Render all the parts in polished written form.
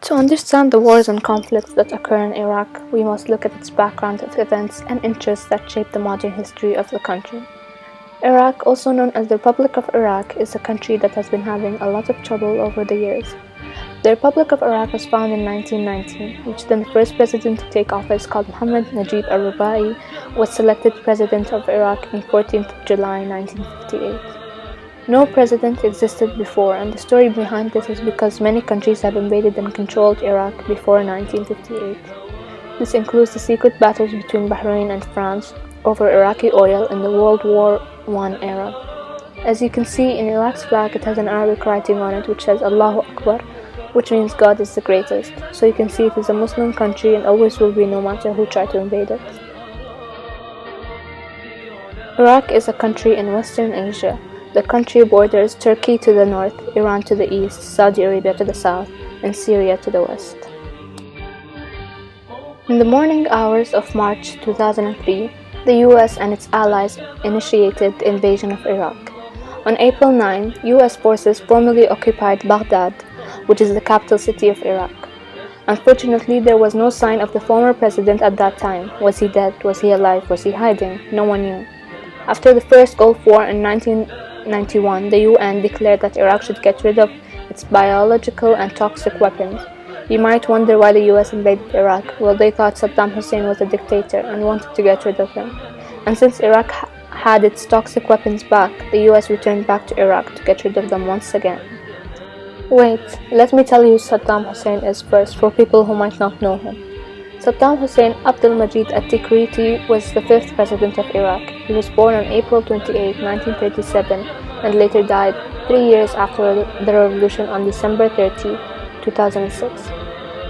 To understand the wars and conflicts that occur in Iraq, we must look at its background of events and interests that shape the modern history of the country. Iraq, also known as the Republic of Iraq, is a country that has been having a lot of trouble over the years. The Republic of Iraq was founded in 1919, which then the first president to take office, called Mohammad Najib al-Rubai, was selected president of Iraq on 14th of July 1958. No president existed before, and the story behind this is because many countries have invaded and controlled Iraq before 1958. This includes the secret battles between Bahrain and France over Iraqi oil in the World War I era. As you can see, in Iraq's flag it has an Arabic writing on it which says Allahu Akbar, which means God is the greatest. So you can see it is a Muslim country and always will be, no matter who try to invade it. Iraq is a country in Western Asia. The country borders Turkey to the north, Iran to the east, Saudi Arabia to the south, and Syria to the west. In the morning hours of March 2003, the US and its allies initiated the invasion of Iraq. On April 9, US forces formally occupied Baghdad, which is the capital city of Iraq. Unfortunately, there was no sign of the former president at that time. Was he dead? Was he alive? Was he hiding? No one knew. After the First Gulf War in 1991, the UN declared that Iraq should get rid of its biological and toxic weapons. You might wonder why the US invaded Iraq. Well, they thought Saddam Hussein was a dictator and wanted to get rid of him. And since Iraq had its toxic weapons back, the US returned back to Iraq to get rid of them once again. Wait, let me tell you who Saddam Hussein is first, for people who might not know him. Saddam Hussein Abdul-Majid at-Tikriti was the 5th president of Iraq. He was born on April 28, 1937, and later died 3 years after the revolution on December 30, 2006.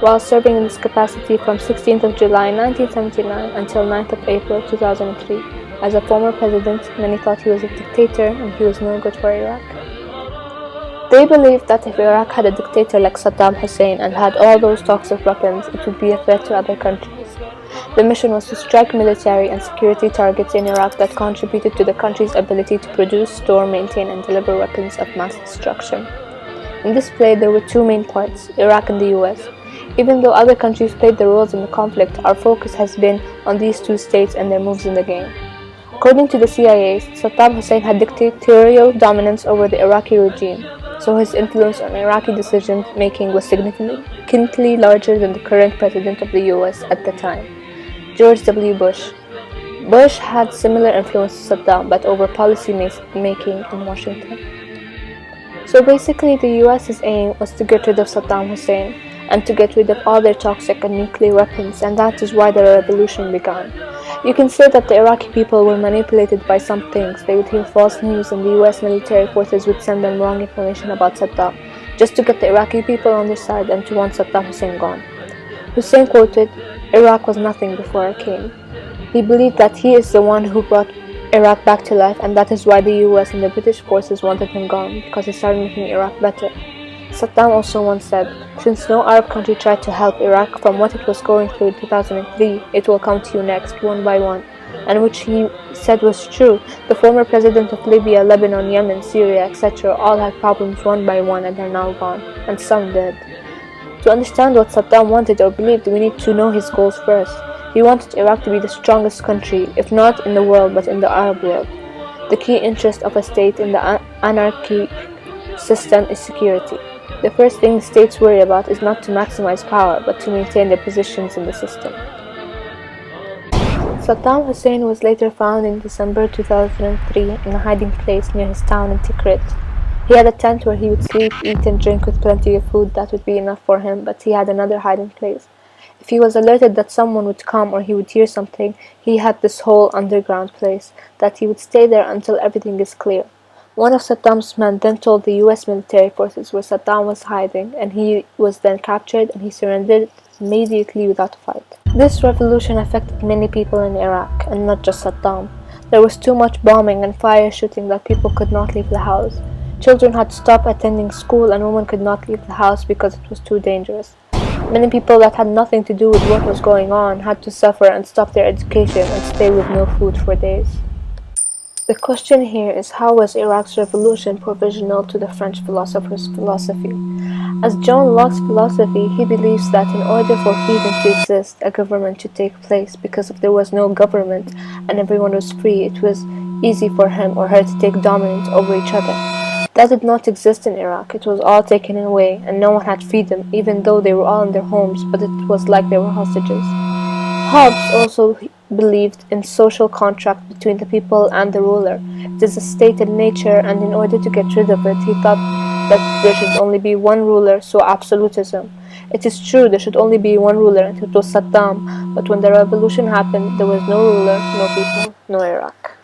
While serving in this capacity from 16th of July 1979 until 9th of April 2003, as a former president, many thought he was a dictator and he was no good for Iraq. They believed that if Iraq had a dictator like Saddam Hussein and had all those toxic weapons, it would be a threat to other countries. The mission was to strike military and security targets in Iraq that contributed to the country's ability to produce, store, maintain, and deliver weapons of mass destruction. In this play, there were two main parts, Iraq and the US. Even though other countries played their roles in the conflict, our focus has been on these two states and their moves in the game. According to the CIA, Saddam Hussein had dictatorial dominance over the Iraqi regime, so his influence on Iraqi decision-making was significantly larger than the current president of the US at the time, George W. Bush. Bush had similar influence to Saddam, but over policy making in Washington. So basically, the US's aim was to get rid of Saddam Hussein and to get rid of all their toxic and nuclear weapons, and that is why the revolution began. You can say that the Iraqi people were manipulated by some things. They would hear false news and the US military forces would send them wrong information about Saddam, just to get the Iraqi people on their side and to want Saddam Hussein gone. Hussein quoted, "Iraq was nothing before I came." He believed that he is the one who brought Iraq back to life, and that is why the US and the British forces wanted him gone, because he started making Iraq better. Saddam also once said, "Since no Arab country tried to help Iraq from what it was going through in 2003, it will come to you next, one by one," and which he said was true. The former president of Libya, Lebanon, Yemen, Syria, etc. all had problems one by one and are now gone, and some dead. To understand what Saddam wanted or believed, we need to know his goals first. He wanted Iraq to be the strongest country, if not in the world, but in the Arab world. The key interest of a state in the anarchy system is security. The first thing states worry about is not to maximize power, but to maintain their positions in the system. Saddam Hussein was later found in December 2003 in a hiding place near his town in Tikrit. He had a tent where he would sleep, eat and drink with plenty of food that would be enough for him, but he had another hiding place. If he was alerted that someone would come or he would hear something, he had this whole underground place, that he would stay there until everything is clear. One of Saddam's men then told the US military forces where Saddam was hiding, and he was then captured and he surrendered immediately without a fight. This revolution affected many people in Iraq, and not just Saddam. There was too much bombing and fire shooting that people could not leave the house. Children had to stop attending school and women could not leave the house because it was too dangerous. Many people that had nothing to do with what was going on had to suffer and stop their education and stay with no food for days. The question here is, how was Iraq's revolution provisional to the French philosopher's philosophy? As John Locke's philosophy, he believes that in order for freedom to exist, a government should take place, because if there was no government and everyone was free, it was easy for him or her to take dominance over each other. That did not exist in Iraq. It was all taken away, and no one had freedom, even though they were all in their homes, but it was like they were hostages. Hobbes also believed in social contract between the people and the ruler. It is a state in nature, and in order to get rid of it, he thought that there should only be one ruler, so absolutism. It is true there should only be one ruler, and it was Saddam, but when the revolution happened, there was no ruler, no people, no Iraq.